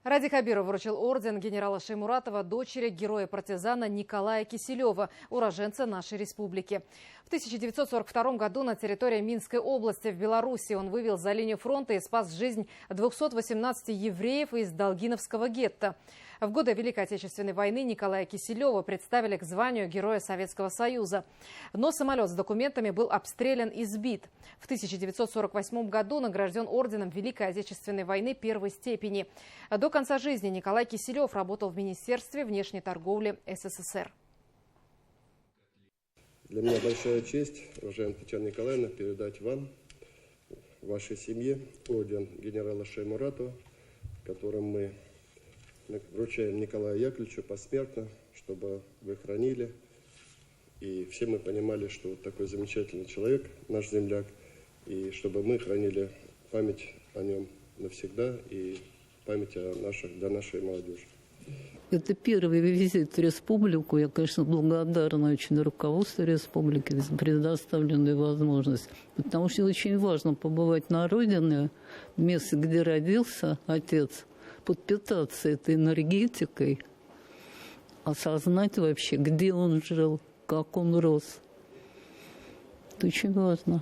Ради Хабиров вручил орден генерала Шаймуратова дочери героя-партизана Николая Киселева, уроженца нашей республики. В 1942 году на территории Минской области в Беларуси он вывел за линию фронта и спас жизнь 218 евреев из Долгиновского гетто. В годы Великой Отечественной войны Николая Киселева представили к званию Героя Советского Союза. Но самолет с документами был обстрелян и сбит. В 1948 году награжден орденом Великой Отечественной войны первой степени. До конца жизни Николай Киселев работал в Министерстве внешней торговли СССР. Для меня большая честь, уважаемая Татьяна Николаевна, передать вам, вашей семье, орден генерала Шаймуратова, которым мы вручаем Николаю Яковлевичу посмертно, чтобы вы хранили. И все мы понимали, что вот такой замечательный человек, наш земляк, и чтобы мы хранили память о нем навсегда и память для нашей молодежи. Это первый визит в республику. Я, конечно, благодарна очень руководству республики за предоставленную возможность, потому что очень важно побывать на родине, в месте, где родился отец, подпитаться этой энергетикой, осознать вообще, где он жил, как он рос. Это очень важно.